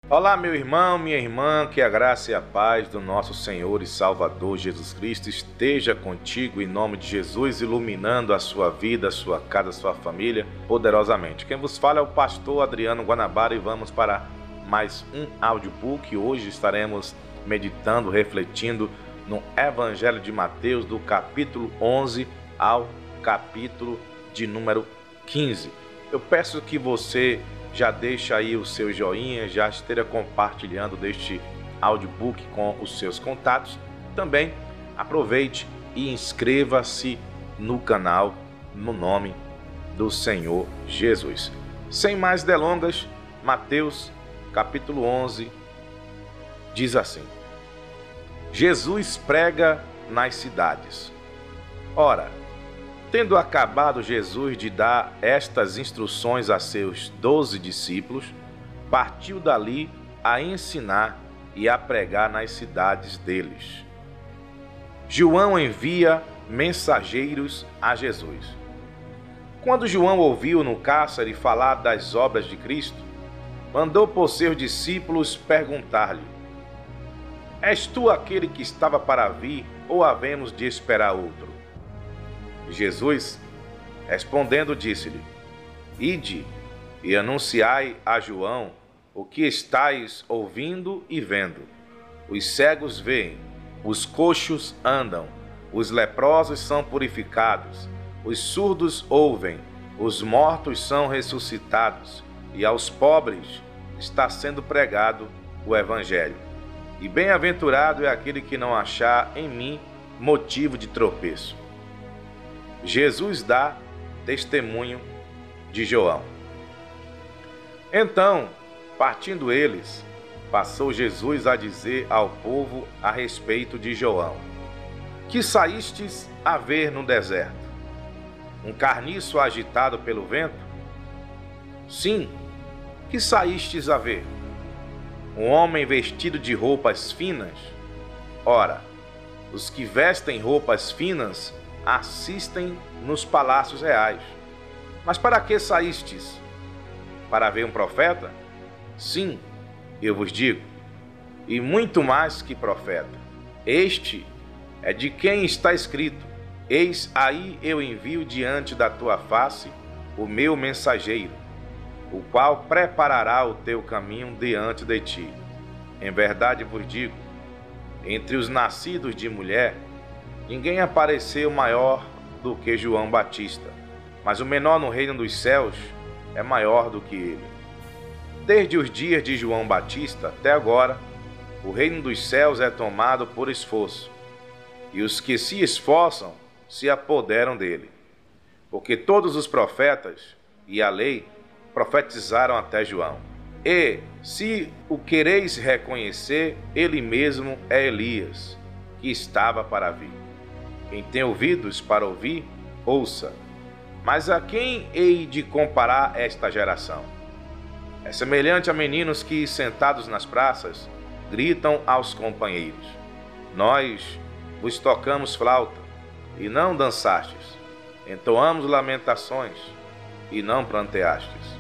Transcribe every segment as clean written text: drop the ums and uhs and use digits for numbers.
Olá, meu irmão, minha irmã, que a graça e a paz do nosso Senhor e Salvador Jesus Cristo esteja contigo em nome de Jesus, iluminando a sua vida, a sua casa, a sua família, poderosamente. Quem vos fala é o pastor Adriano Guanabara e vamos para mais um audiobook. Hoje estaremos meditando, refletindo no Evangelho de Mateus, do capítulo 11 ao capítulo de número 15. Eu peço que você já deixa aí o seu joinha, já esteja compartilhando deste audiobook com os seus contatos. Também aproveite e inscreva-se no canal no nome do Senhor Jesus. Sem mais delongas, Mateus capítulo 11 diz assim: Jesus prega nas cidades. Ora, tendo acabado Jesus de dar estas instruções a seus 12 discípulos, partiu dali a ensinar e a pregar nas cidades deles. João envia mensageiros a Jesus. Quando João ouviu no cárcere falar das obras de Cristo, mandou por seus discípulos perguntar-lhe: És tu aquele que estava para vir, ou havemos de esperar outro? Jesus, respondendo, disse-lhe: Ide e anunciai a João o que estáis ouvindo e vendo. Os cegos veem, os coxos andam, os leprosos são purificados, os surdos ouvem, os mortos são ressuscitados, e aos pobres está sendo pregado o Evangelho. E bem-aventurado é aquele que não achar em mim motivo de tropeço. Jesus dá testemunho de João. Então, partindo eles, passou Jesus a dizer ao povo a respeito de João: Que saístes a ver no deserto? Um carniço agitado pelo vento? Sim, que saístes a ver? Um homem vestido de roupas finas? Ora, os que vestem roupas finas assistem nos palácios reais. Mas para que saístes? Para ver um profeta? Sim, eu vos digo, e muito mais que profeta. Este é de quem está escrito: Eis aí eu envio diante da tua face o meu mensageiro, o qual preparará o teu caminho diante de ti. Em verdade vos digo, entre os nascidos de mulher, ninguém apareceu maior do que João Batista, mas o menor no reino dos céus é maior do que ele. Desde os dias de João Batista até agora, o reino dos céus é tomado por esforço, e os que se esforçam se apoderam dele. Porque todos os profetas e a lei profetizaram até João. E, se o quereis reconhecer, ele mesmo é Elias, que estava para vir. Quem tem ouvidos para ouvir, ouça. Mas a quem hei de comparar esta geração? É semelhante a meninos que, sentados nas praças, gritam aos companheiros: Nós vos tocamos flauta, e não dançastes. Entoamos lamentações, e não pranteastes.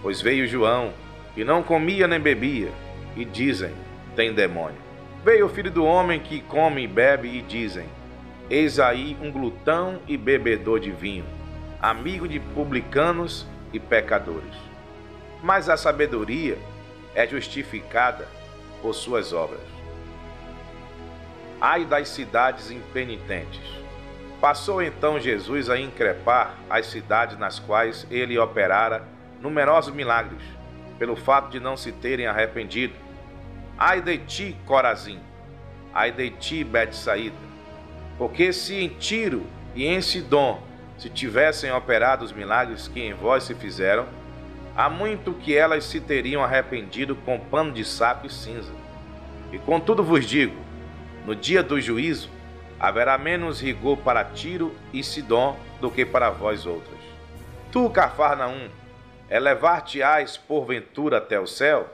Pois veio João, que não comia nem bebia, e dizem: Tem demônio. Veio o Filho do Homem, que come e bebe, e dizem: Eis aí um glutão e bebedor de vinho, amigo de publicanos e pecadores. Mas a sabedoria é justificada por suas obras. Ai das cidades impenitentes! Passou então Jesus a increpar as cidades nas quais ele operara numerosos milagres, pelo fato de não se terem arrependido. Ai de ti, Corazim! Ai de ti, Betsaída! Porque se em Tiro e em Sidom se tivessem operado os milagres que em vós se fizeram, há muito que elas se teriam arrependido com pano de saco e cinza. E contudo vos digo, no dia do juízo, haverá menos rigor para Tiro e Sidom do que para vós outros. Tu, Cafarnaum, elevar-te-ás porventura até o céu?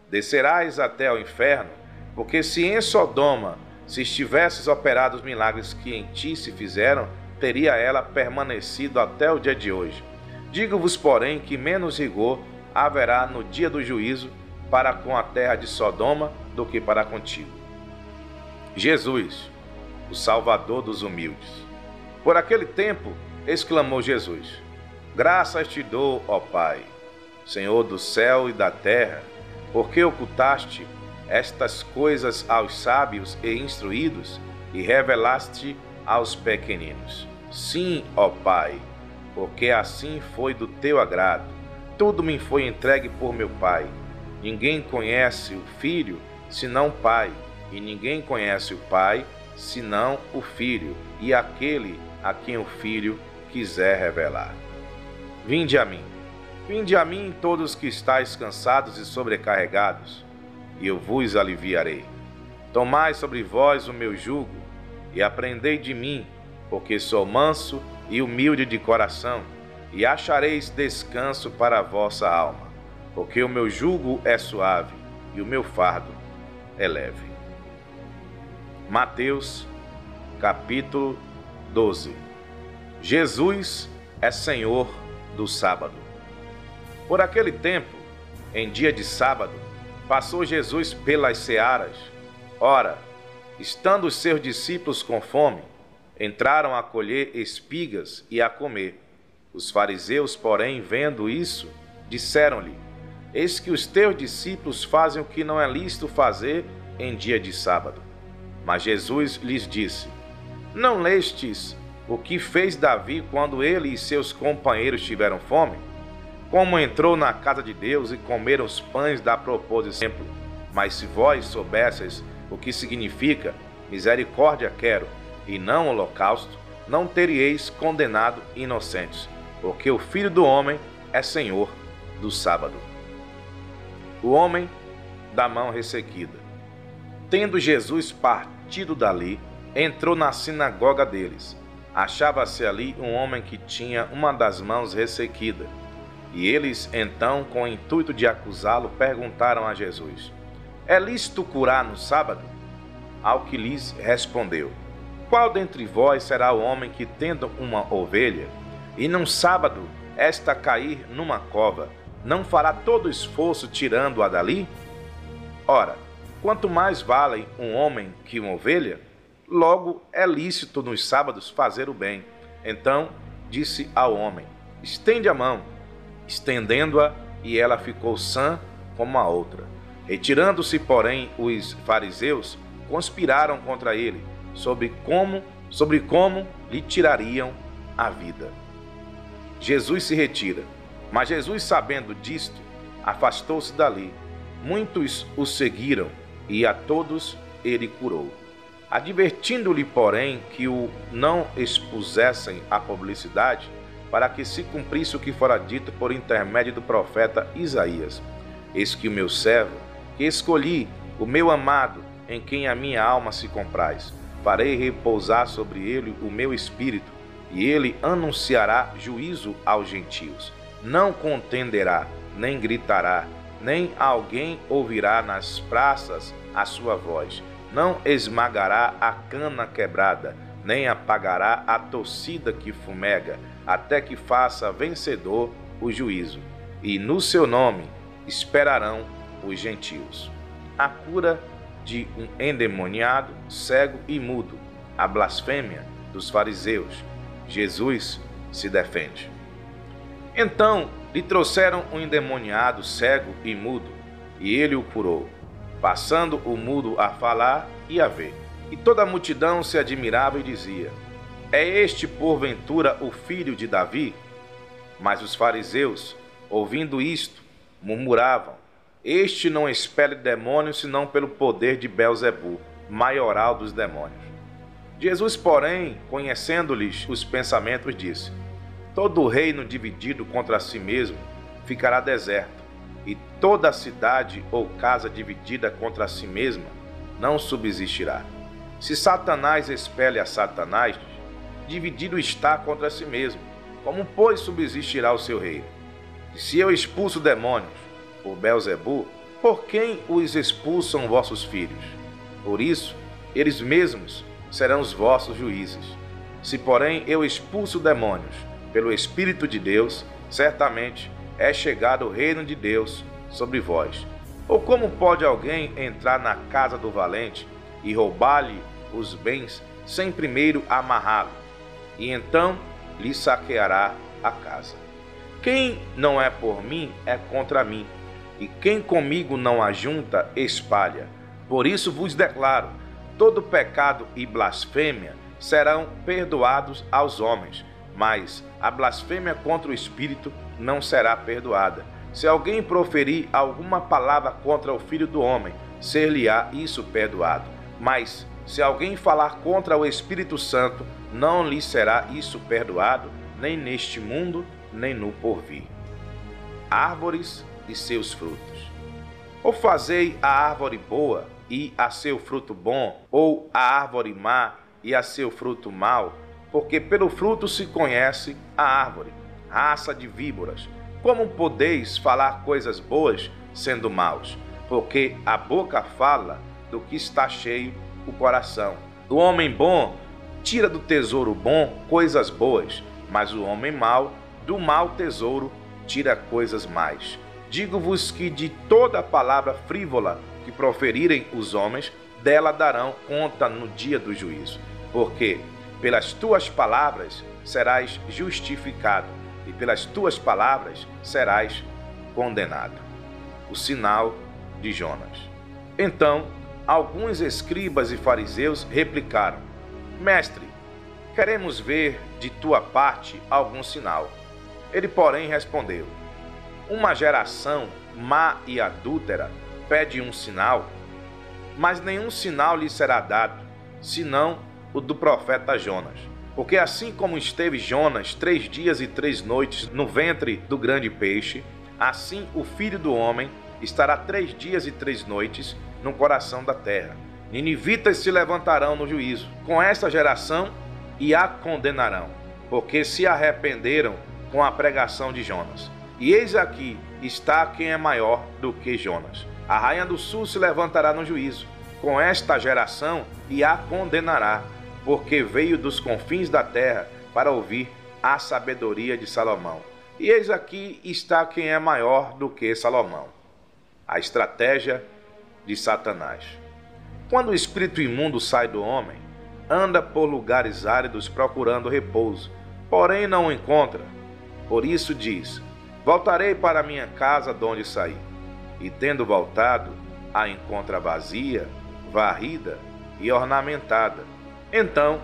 Descerás até ao inferno? Porque se em Sodoma se estivesses operado os milagres que em ti se fizeram, teria ela permanecido até o dia de hoje. Digo-vos, porém, que menos rigor haverá no dia do juízo para com a terra de Sodoma do que para contigo. Jesus, o Salvador dos humildes. Por aquele tempo, exclamou Jesus: Graças te dou, ó Pai, Senhor do céu e da terra, porque ocultaste estas coisas aos sábios e instruídos e revelaste aos pequeninos. Sim, ó Pai, porque assim foi do teu agrado. Tudo me foi entregue por meu Pai. Ninguém conhece o Filho, senão o Pai, e ninguém conhece o Pai, senão o Filho, e aquele a quem o Filho quiser revelar. Vinde a mim todos que estáis cansados e sobrecarregados, e eu vos aliviarei. Tomai sobre vós o meu jugo, e aprendei de mim, porque sou manso e humilde de coração, e achareis descanso para a vossa alma, porque o meu jugo é suave, e o meu fardo é leve. Mateus, capítulo 12. Jesus é Senhor do sábado. Por aquele tempo, em dia de sábado, passou Jesus pelas searas. Ora, estando os seus discípulos com fome, entraram a colher espigas e a comer. Os fariseus, porém, vendo isso, disseram-lhe: Eis que os teus discípulos fazem o que não é lícito fazer em dia de sábado. Mas Jesus lhes disse: Não lestes o que fez Davi quando ele e seus companheiros tiveram fome? Como entrou na casa de Deus e comeram os pães da proposição. Mas se vós soubesseis o que significa misericórdia quero e não holocausto, não teríeis condenado inocentes, porque o Filho do Homem é Senhor do sábado. O homem da mão ressequida. Tendo Jesus partido dali, entrou na sinagoga deles. Achava-se ali um homem que tinha uma das mãos ressequida. E eles, então, com o intuito de acusá-lo, perguntaram a Jesus: É lícito curar no sábado? Ao que lhes respondeu: Qual dentre vós será o homem que, tendo uma ovelha, e num sábado esta cair numa cova, não fará todo o esforço tirando-a dali? Ora, quanto mais vale um homem que uma ovelha, logo é lícito nos sábados fazer o bem. Então disse ao homem: Estende a mão. Estendendo-a, e ela ficou sã como a outra. Retirando-se, porém, os fariseus conspiraram contra ele, sobre como lhe tirariam a vida. Jesus se retira. Mas Jesus, sabendo disto, afastou-se dali. Muitos o seguiram, e a todos ele curou. Advertindo-lhe, porém, que o não expusessem à publicidade, para que se cumprisse o que fora dito por intermédio do profeta Isaías: Eis que o meu servo, que escolhi, o meu amado, em quem a minha alma se compraz, farei repousar sobre ele o meu espírito, e ele anunciará juízo aos gentios. Não contenderá, nem gritará, nem alguém ouvirá nas praças a sua voz. Não esmagará a cana quebrada, nem apagará a torcida que fumega, até que faça vencedor o juízo. E no seu nome esperarão os gentios. A cura de um endemoniado, cego e mudo. A blasfêmia dos fariseus. Jesus se defende. Então lhe trouxeram um endemoniado, cego e mudo, e ele o curou, passando o mudo a falar e a ver. E toda a multidão se admirava e dizia: É este, porventura, o filho de Davi? Mas os fariseus, ouvindo isto, murmuravam: Este não expele demônios, senão pelo poder de Belzebu, maioral dos demônios. Jesus, porém, conhecendo-lhes os pensamentos, disse: Todo reino dividido contra si mesmo ficará deserto, e toda cidade ou casa dividida contra si mesma não subsistirá. Se Satanás expele a Satanás, dividido está contra si mesmo. Como, pois, subsistirá o seu reino? E se eu expulso demônios por Belzebu, por quem os expulsam vossos filhos? Por isso, eles mesmos serão os vossos juízes. Se, porém, eu expulso demônios pelo Espírito de Deus, certamente é chegado o reino de Deus sobre vós. Ou como pode alguém entrar na casa do valente e roubar-lhe os bens sem primeiro amarrá-lo, e então lhe saqueará a casa? Quem não é por mim é contra mim, e quem comigo não ajunta, espalha. Por isso vos declaro: todo pecado e blasfêmia serão perdoados aos homens, mas a blasfêmia contra o Espírito não será perdoada. Se alguém proferir alguma palavra contra o Filho do Homem, ser-lhe-á isso perdoado. Mas se alguém falar contra o Espírito Santo, não lhe será isso perdoado, nem neste mundo, nem no porvir. Árvores e seus frutos. Ou fazei a árvore boa e a seu fruto bom, ou a árvore má e a seu fruto mau, porque pelo fruto se conhece a árvore. Raça de víboras, como podeis falar coisas boas sendo maus? Porque a boca fala do que está cheio o coração. O homem bom tira do tesouro bom coisas boas, mas o homem mau do mau tesouro tira coisas más. Digo-vos que de toda palavra frívola que proferirem os homens, dela darão conta no dia do juízo. Porque pelas tuas palavras serás justificado, e pelas tuas palavras serás condenado. O sinal de Jonas. Então, alguns escribas e fariseus replicaram: Mestre, queremos ver de tua parte algum sinal. Ele, porém, respondeu: uma geração má e adúltera pede um sinal, mas nenhum sinal lhe será dado, senão o do profeta Jonas. Porque assim como esteve Jonas 3 dias e 3 noites no ventre do grande peixe, assim o Filho do Homem estará 3 dias e 3 noites no coração da terra. Ninivitas se levantarão no juízo com esta geração e a condenarão, porque se arrependeram com a pregação de Jonas. E eis aqui está quem é maior do que Jonas. A rainha do sul se levantará no juízo com esta geração e a condenará, porque veio dos confins da terra para ouvir a sabedoria de Salomão. E eis aqui está quem é maior do que Salomão. A estratégia de Satanás. Quando o espírito imundo sai do homem, anda por lugares áridos procurando repouso, porém não o encontra. Por isso diz: voltarei para minha casa de onde saí. E tendo voltado, a encontra vazia, varrida e ornamentada. Então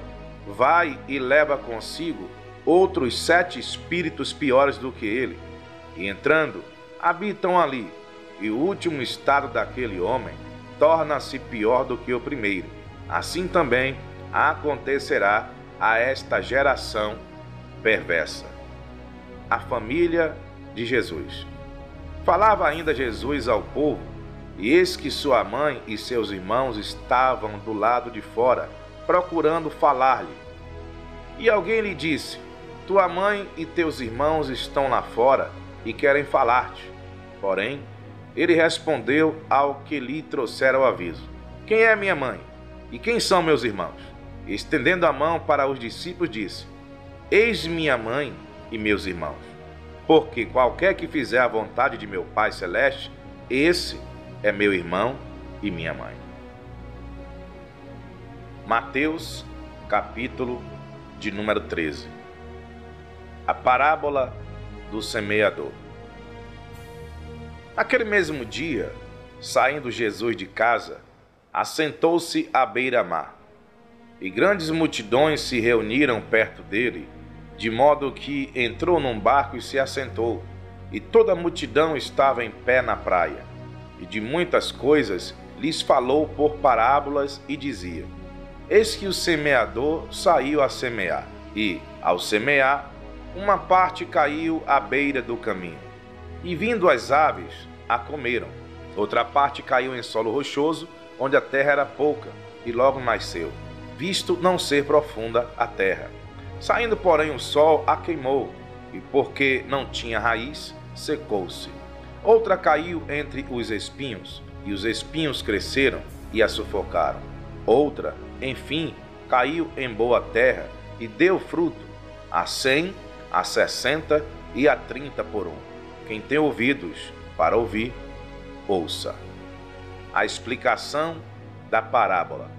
vai e leva consigo outros 7 espíritos piores do que ele, e entrando, habitam ali, e o último estado daquele homem torna-se pior do que o primeiro. Assim também acontecerá a esta geração perversa. A família de Jesus. Falava ainda Jesus ao povo, e eis que sua mãe e seus irmãos estavam do lado de fora, procurando falar-lhe. E alguém lhe disse: tua mãe e teus irmãos estão lá fora e querem falar-te. Porém, ele respondeu ao que lhe trouxera o aviso: quem é minha mãe? E quem são meus irmãos? E, estendendo a mão para os discípulos, disse: eis minha mãe e meus irmãos. Porque qualquer que fizer a vontade de meu Pai Celeste, esse é meu irmão e minha mãe. Mateus, capítulo de número 13. A parábola do semeador. Naquele mesmo dia, saindo Jesus de casa, assentou-se à beira-mar, e grandes multidões se reuniram perto dele, de modo que entrou num barco e se assentou, e toda a multidão estava em pé na praia. E de muitas coisas lhes falou por parábolas e dizia: eis que o semeador saiu a semear, e, ao semear, uma parte caiu à beira do caminho, e vindo as aves, a comeram. Outra parte caiu em solo rochoso, onde a terra era pouca, e logo nasceu, visto não ser profunda a terra. Saindo, porém, o sol a queimou, e porque não tinha raiz, secou-se. Outra caiu entre os espinhos, e os espinhos cresceram e a sufocaram. Outra, enfim, caiu em boa terra e deu fruto, a 100, a 60 e a 30 por um. Quem tem ouvidos para ouvir, ouça. A explicação da parábola.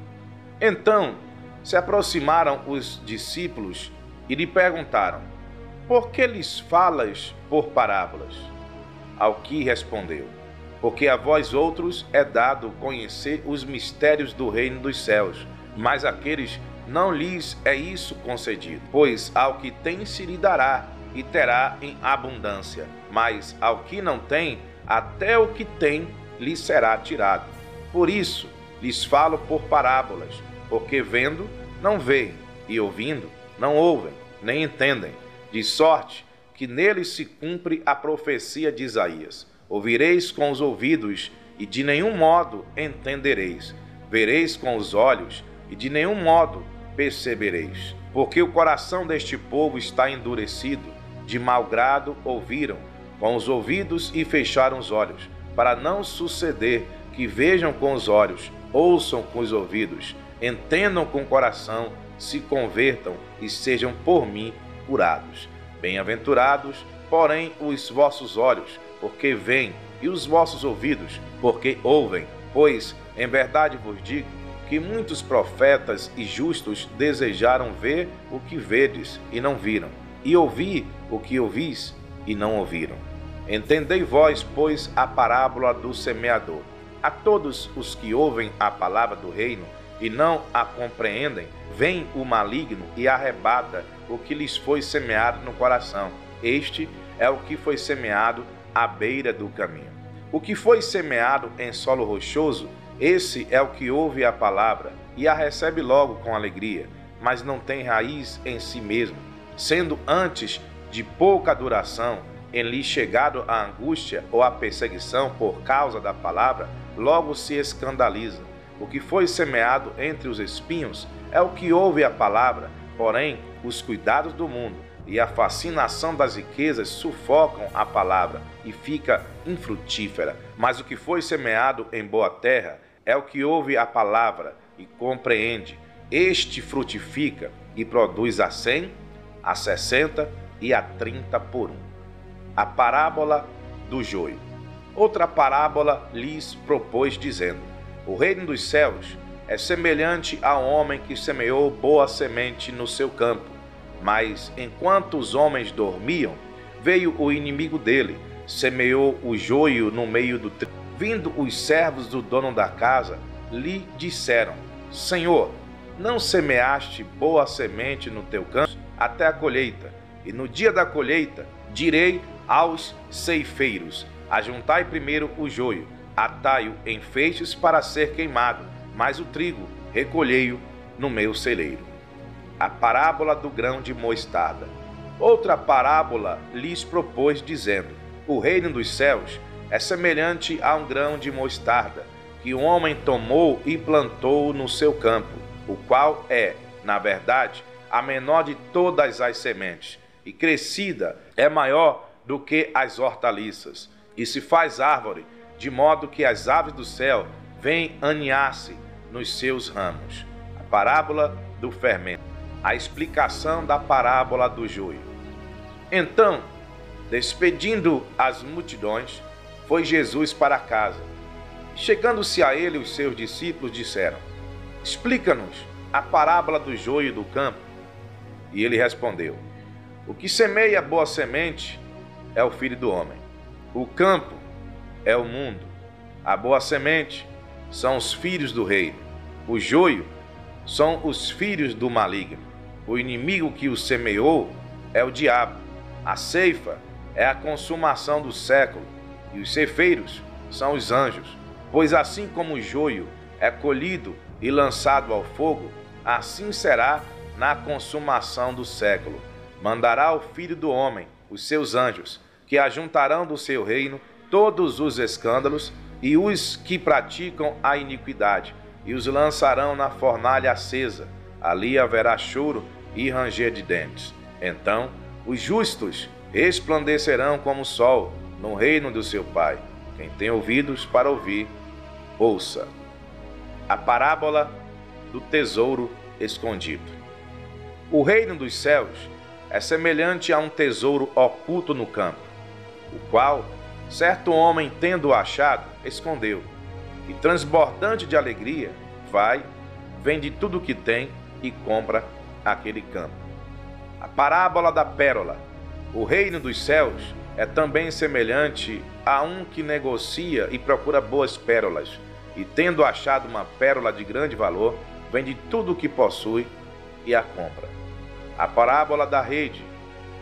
Então se aproximaram os discípulos e lhe perguntaram: por que lhes falas por parábolas? Ao que respondeu: porque a vós outros é dado conhecer os mistérios do reino dos céus, mas àqueles não lhes é isso concedido. Pois ao que tem se lhe dará, e terá em abundância, mas ao que não tem, até o que tem lhe será tirado. Por isso lhes falo por parábolas, porque vendo, não veem, e ouvindo, não ouvem, nem entendem, de sorte que neles se cumpre a profecia de Isaías: ouvireis com os ouvidos, e de nenhum modo entendereis, vereis com os olhos, e de nenhum modo percebereis. Porque o coração deste povo está endurecido, de mau grado ouviram com os ouvidos e fecharam os olhos, para não suceder que vejam com os olhos, ouçam com os ouvidos, entendam com o coração, se convertam e sejam por mim curados. Bem-aventurados, porém, os vossos olhos, porque veem, e os vossos ouvidos, porque ouvem. Pois, em verdade vos digo, que muitos profetas e justos desejaram ver o que vedes e não viram, e ouvir o que ouvis e não ouviram. Entendei vós, pois, a parábola do semeador. A todos os que ouvem a palavra do reino e não a compreendem, vem o maligno e arrebata o que lhes foi semeado no coração. Este é o que foi semeado à beira do caminho. O que foi semeado em solo rochoso, esse é o que ouve a palavra e a recebe logo com alegria, mas não tem raiz em si mesmo, sendo antes de pouca duração, em lhe chegado a angústia ou a perseguição por causa da palavra, logo se escandaliza. O que foi semeado entre os espinhos é o que ouve a palavra, porém os cuidados do mundo e a fascinação das riquezas sufocam a palavra e fica infrutífera. Mas o que foi semeado em boa terra é o que ouve a palavra e compreende. Este frutifica e produz a 100, a 60 e a 30 por um. A parábola do joio. Outra parábola lhes propôs, dizendo: o reino dos céus é semelhante a um homem que semeou boa semente no seu campo. Mas, enquanto os homens dormiam, veio o inimigo dele, semeou o joio no meio do trigo. Vindo os servos do dono da casa, lhe disseram: Senhor, não semeaste boa semente no teu campo até a colheita? E no dia da colheita, direi aos ceifeiros: ajuntai primeiro o joio, atai-o em feixes para ser queimado, mas o trigo recolhei-o no meu celeiro. A parábola do grão de mostarda. Outra parábola lhes propôs, dizendo: o reino dos céus é semelhante a um grão de mostarda, que um homem tomou e plantou no seu campo, o qual é, na verdade, a menor de todas as sementes, e crescida é maior do que as hortaliças, e se faz árvore, de modo que as aves do céu vêm aninhar-se nos seus ramos. A parábola do fermento. A explicação da parábola do joio. Então, despedindo as multidões, foi Jesus para casa. Chegando-se a ele, os seus discípulos disseram: explica-nos a parábola do joio do campo. E ele respondeu: o que semeia boa semente é o Filho do Homem. O campo é o mundo. A boa semente são os filhos do reino. O joio são os filhos do maligno. O inimigo que o semeou é o diabo. A ceifa é a consumação do século, e os ceifeiros são os anjos. Pois assim como o joio é colhido e lançado ao fogo, assim será na consumação do século. Mandará o Filho do Homem os seus anjos, que ajuntarão do seu reino todos os escândalos e os que praticam a iniquidade, e os lançarão na fornalha acesa. Ali haverá choro e ranger de dentes. Então os justos resplandecerão como o sol no reino do seu Pai. Quem tem ouvidos para ouvir, ouça. A parábola do tesouro escondido. O reino dos céus é semelhante a um tesouro oculto no campo, o qual certo homem, tendo achado, escondeu, e, transbordante de alegria, vai, vende tudo o que tem e compra aquele campo. A parábola da pérola. O reino dos céus é também semelhante a um que negocia e procura boas pérolas, e tendo achado uma pérola de grande valor, vende tudo o que possui e a compra. A parábola da rede.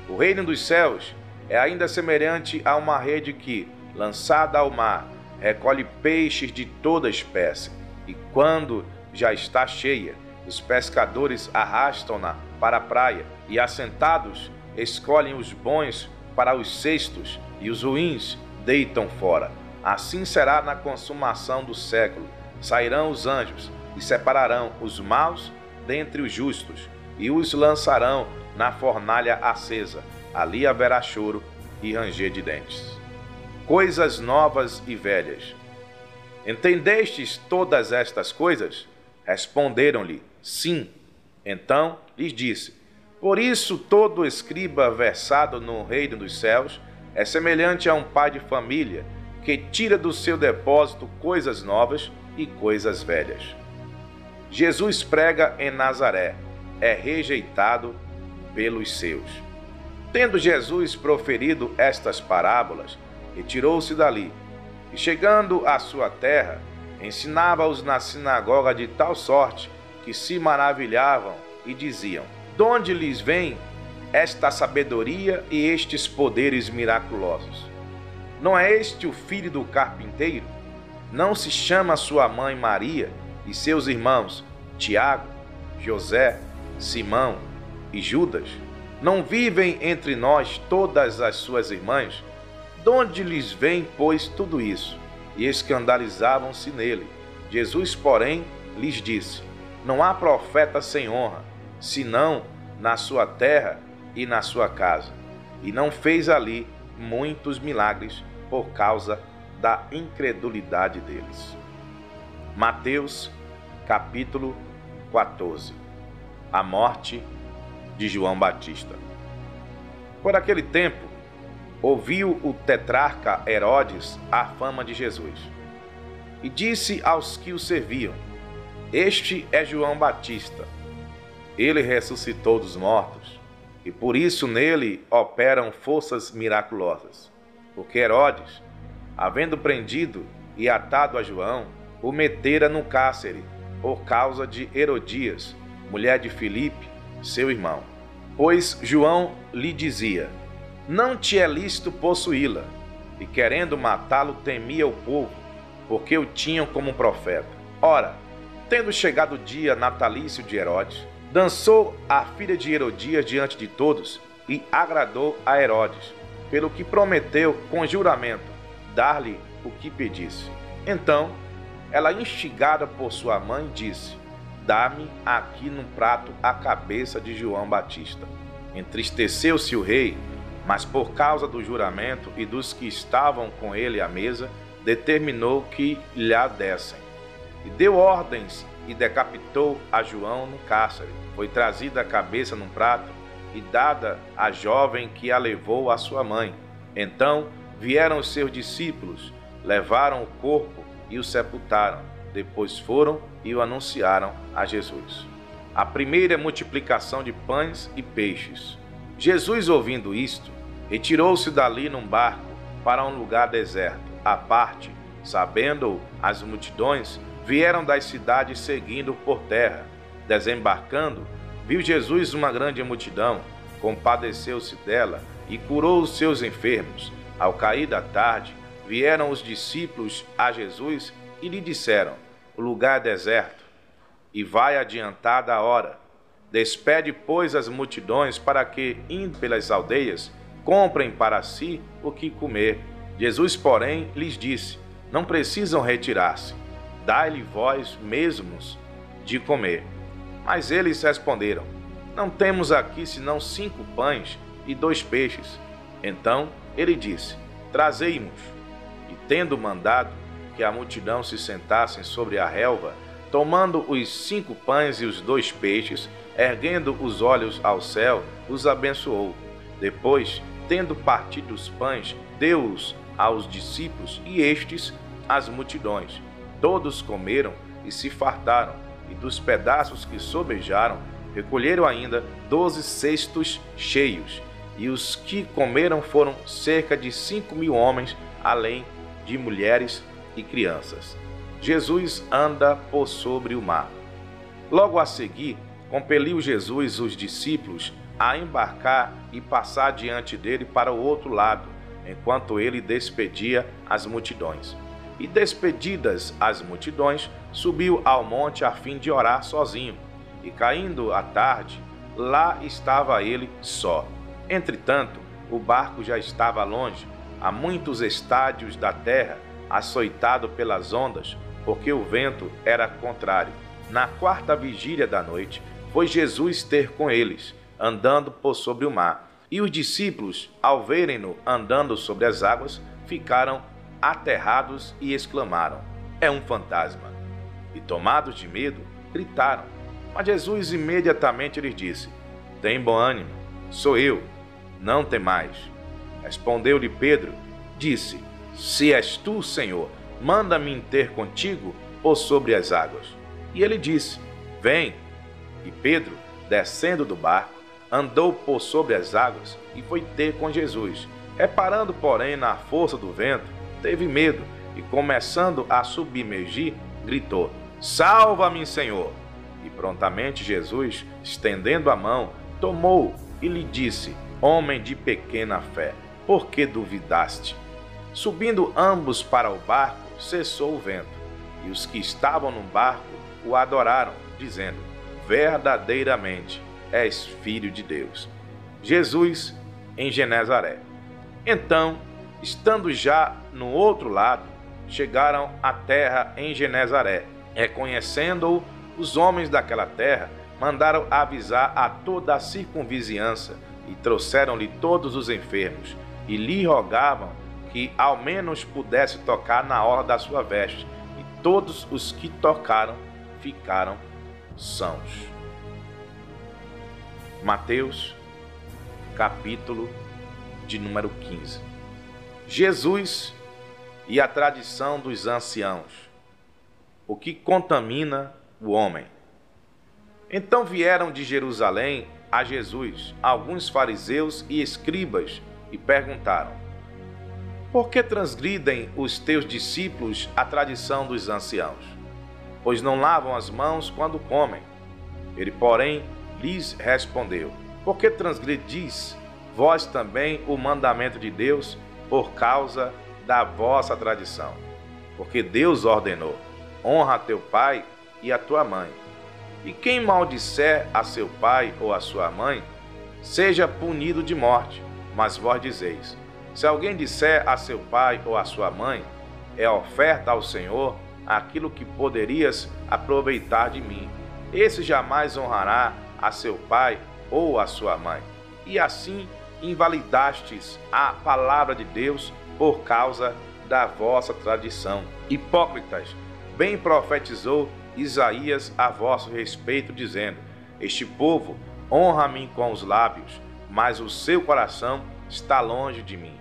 O reino dos céus é ainda semelhante a uma rede que, lançada ao mar, recolhe peixes de toda espécie, e quando já está cheia, os pescadores arrastam-na para a praia, e assentados escolhem os bons para os cestos, e os ruins deitam fora. Assim será na consumação do século. Sairão os anjos e separarão os maus dentre os justos, e os lançarão na fornalha acesa. Ali haverá choro e ranger de dentes. Coisas novas e velhas. Entendestes todas estas coisas? Responderam-lhe, sim. Então lhes disse, por isso todo escriba versado no reino dos céus é semelhante a um pai de família que tira do seu depósito coisas novas e coisas velhas. Jesus prega em Nazaré, é rejeitado pelos seus. Tendo Jesus proferido estas parábolas, retirou-se dali, e chegando à sua terra, ensinava-os na sinagoga de tal sorte que se maravilhavam e diziam, de onde lhes vem esta sabedoria e estes poderes miraculosos? Não é este o filho do carpinteiro? Não se chama sua mãe Maria e seus irmãos Tiago, José, Simão e Judas? Não vivem entre nós todas as suas irmãs? De onde lhes vem, pois, tudo isso? E escandalizavam-se nele. Jesus, porém, lhes disse, não há profeta sem honra, senão na sua terra e na sua casa. E não fez ali muitos milagres por causa da incredulidade deles. Mateus, capítulo 14. A morte de João Batista. Por aquele tempo, ouviu o tetrarca Herodes a fama de Jesus, e disse aos que o serviam, este é João Batista. Ele ressuscitou dos mortos, e por isso nele operam forças miraculosas. Porque Herodes, havendo prendido e atado a João, o metera no cárcere, por causa de Herodias, mulher de Filipe, seu irmão. Pois João lhe dizia, não te é lícito possuí-la, e querendo matá-lo temia o povo, porque o tinham como profeta. Ora, tendo chegado o dia natalício de Herodes, dançou a filha de Herodias diante de todos, e agradou a Herodes, pelo que prometeu com juramento dar-lhe o que pedisse. Então, ela, instigada por sua mãe, disse, dá-me aqui num prato a cabeça de João Batista. Entristeceu-se o rei, mas por causa do juramento e dos que estavam com ele à mesa, determinou que lhe a dessem. E deu ordens e decapitou a João no cárcere. Foi trazida a cabeça num prato e dada à jovem que a levou à sua mãe. Então vieram os seus discípulos, levaram o corpo e o sepultaram. Depois foram e o anunciaram a Jesus. A primeira multiplicação de pães e peixes. Jesus, ouvindo isto, retirou-se dali num barco para um lugar deserto, à parte. Sabendo as multidões, vieram das cidades seguindo por terra. Desembarcando, viu Jesus uma grande multidão, compadeceu-se dela e curou os seus enfermos. Ao cair da tarde, vieram os discípulos a Jesus e lhe disseram, o lugar é deserto, e vai adiantada a hora. Despede, pois, as multidões para que, indo pelas aldeias, comprem para si o que comer. Jesus, porém, lhes disse, não precisam retirar-se, dai-lhe vós mesmos de comer. Mas eles responderam, não temos aqui senão 5 pães e 2 peixes. Então ele disse, trazei-mos. E tendo mandado que a multidão se sentassem sobre a relva, tomando os 5 pães e os 2 peixes, erguendo os olhos ao céu, os abençoou. Depois, tendo partido os pães, deu-os aos discípulos e estes às multidões. Todos comeram e se fartaram, e dos pedaços que sobejaram, recolheram ainda 12 cestos cheios. E os que comeram foram cerca de 5.000 homens, além de mulheres e crianças. Jesus anda por sobre o mar. Logo a seguir, compeliu Jesus os discípulos a embarcar e passar diante dele para o outro lado, enquanto ele despedia as multidões. E despedidas as multidões, subiu ao monte a fim de orar sozinho. E caindo a tarde, lá estava ele só. Entretanto, o barco já estava longe, a muitos estádios da terra, açoitado pelas ondas, porque o vento era contrário. Na quarta vigília da noite, foi Jesus ter com eles, andando por sobre o mar. E os discípulos, ao verem-no andando sobre as águas, ficaram aterrados e exclamaram: é um fantasma! E tomados de medo, gritaram. Mas Jesus imediatamente lhes disse: tem bom ânimo, sou eu, não temais. Respondeu-lhe Pedro, disse: se és tu, Senhor, manda-me ter contigo por sobre as águas. E ele disse: vem. E Pedro, descendo do barco, andou por sobre as águas e foi ter com Jesus. Reparando, porém, na força do vento, teve medo e, começando a submergir, gritou: salva-me, Senhor! E prontamente Jesus, estendendo a mão, tomou e lhe disse: homem de pequena fé, por que duvidaste? Subindo ambos para o barco, cessou o vento, e os que estavam no barco o adoraram, dizendo: verdadeiramente és Filho de Deus. Jesus em Genezaré. Então, estando já no outro lado, chegaram à terra em Genezaré. Reconhecendo-o, os homens daquela terra mandaram avisar a toda a circunvizinhança e trouxeram-lhe todos os enfermos e lhe rogavam que ao menos pudesse tocar na orla da sua veste, e todos os que tocaram ficaram sãos. Mateus, capítulo de número 15. Jesus e a tradição dos anciãos. O que contamina o homem. Então vieram de Jerusalém a Jesus alguns fariseus e escribas e perguntaram: por que transgridem os teus discípulos a tradição dos anciãos? Pois não lavam as mãos quando comem. Ele, porém, lhes respondeu: por que transgredis vós também o mandamento de Deus por causa da vossa tradição? Porque Deus ordenou: honra a teu pai e a tua mãe. E quem maldisser a seu pai ou a sua mãe, seja punido de morte. Mas vós dizeis: se alguém disser a seu pai ou a sua mãe, é oferta ao Senhor aquilo que poderias aproveitar de mim, esse jamais honrará a seu pai ou a sua mãe. E assim invalidastes a palavra de Deus por causa da vossa tradição. Hipócritas, bem profetizou Isaías a vosso respeito, dizendo: este povo honra-me com os lábios, mas o seu coração está longe de mim.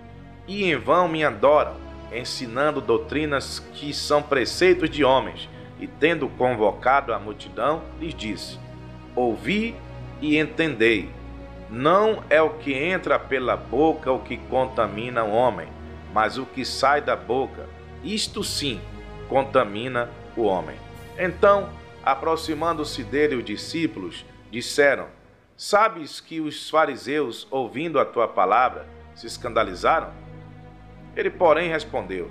E em vão me adoram, ensinando doutrinas que são preceitos de homens. E tendo convocado a multidão, lhes disse: ouvi e entendei. Não é o que entra pela boca o que contamina o homem, mas o que sai da boca, isto sim contamina o homem. Então, aproximando-se dele os discípulos, disseram: sabes que os fariseus, ouvindo a tua palavra, se escandalizaram? Ele, porém, respondeu: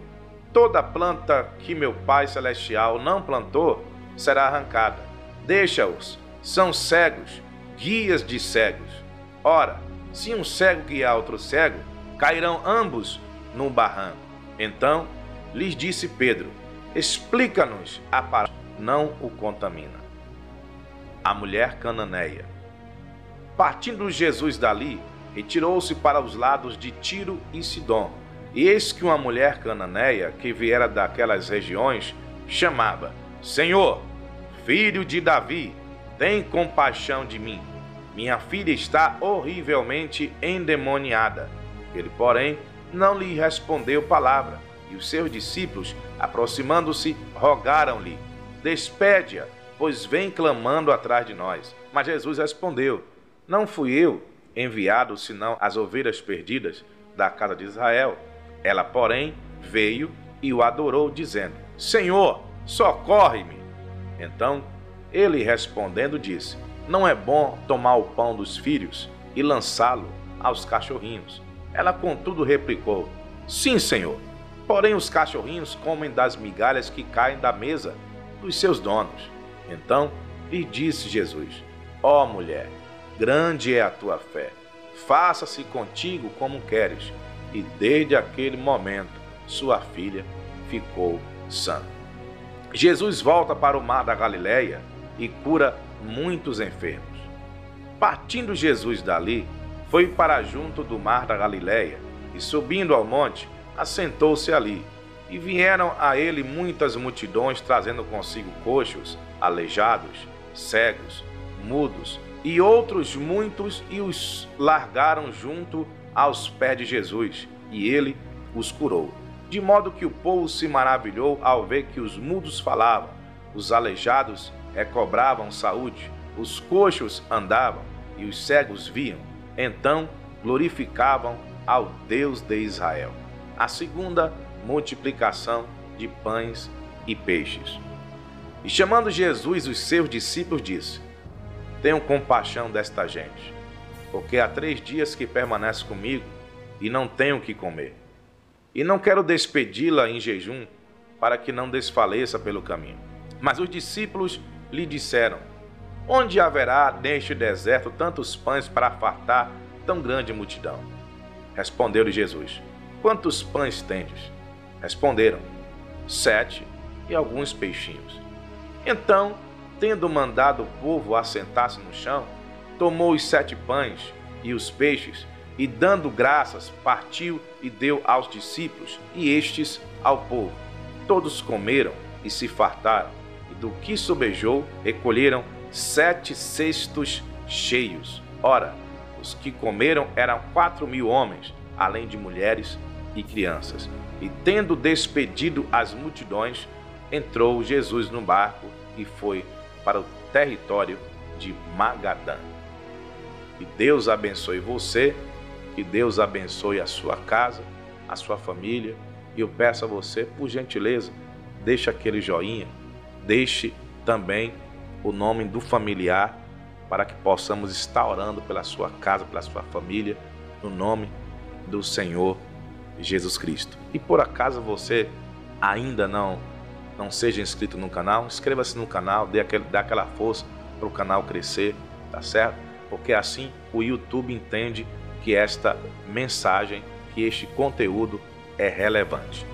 toda planta que meu Pai Celestial não plantou será arrancada. Deixa-os, são cegos, guias de cegos. Ora, se um cego guiar outro cego, cairão ambos no barranco. Então lhes disse Pedro: explica-nos a palavra, não o contamina. A mulher cananeia. Partindo Jesus dali, retirou-se para os lados de Tiro e Sidom. E eis que uma mulher cananeia, que viera daquelas regiões, chamava: Senhor, filho de Davi, tem compaixão de mim. Minha filha está horrivelmente endemoniada. Ele, porém, não lhe respondeu palavra, E os seus discípulos, aproximando-se, rogaram-lhe: despede-a, pois vem clamando atrás de nós. Mas Jesus respondeu: não fui eu enviado senão as ovelhas perdidas da casa de Israel. Ela, porém, veio e o adorou, dizendo: Senhor, socorre-me. Então, ele respondendo disse: não é bom tomar o pão dos filhos e lançá-lo aos cachorrinhos. Ela, contudo, replicou: sim, Senhor, porém os cachorrinhos comem das migalhas que caem da mesa dos seus donos. Então lhe disse Jesus: ó mulher, grande é a tua fé, faça-se contigo como queres. E desde aquele momento sua filha ficou sã. Jesus volta para o mar da Galileia e cura muitos enfermos. Partindo Jesus dali, foi para junto do mar da Galileia e, subindo ao monte, assentou-se ali. E vieram a ele muitas multidões, trazendo consigo coxos, aleijados, cegos, mudos e outros muitos, e os largaram junto aos pés de Jesus, e ele os curou. De modo que o povo se maravilhou ao ver que os mudos falavam, os aleijados recobravam saúde, os coxos andavam e os cegos viam. Então glorificavam ao Deus de Israel. A segunda multiplicação de pães e peixes. E chamando Jesus os seus discípulos, disse: tenham compaixão desta gente, porque há 3 dias que permanece comigo e não tenho o que comer. E não quero despedi-la em jejum, para que não desfaleça pelo caminho. Mas os discípulos lhe disseram: onde haverá neste deserto tantos pães para fartar tão grande multidão? Respondeu-lhe Jesus: quantos pães tendes? Responderam: 7 e alguns peixinhos. Então, tendo mandado o povo assentar-se no chão, tomou os 7 pães e os peixes, e dando graças, partiu e deu aos discípulos, e estes ao povo. Todos comeram e se fartaram, e do que sobejou recolheram 7 cestos cheios. Ora, os que comeram eram 4.000 homens, além de mulheres e crianças. E tendo despedido as multidões, entrou Jesus no barco e foi para o território de Magadã. Que Deus abençoe você, que Deus abençoe a sua casa, a sua família. E eu peço a você, por gentileza, deixe aquele joinha, deixe também o nome do familiar, para que possamos estar orando pela sua casa, pela sua família, no nome do Senhor Jesus Cristo. E por acaso você ainda não seja inscrito no canal, inscreva-se no canal, dê aquela força para o canal crescer, tá certo? Porque assim o YouTube entende que esta mensagem, que este conteúdo é relevante.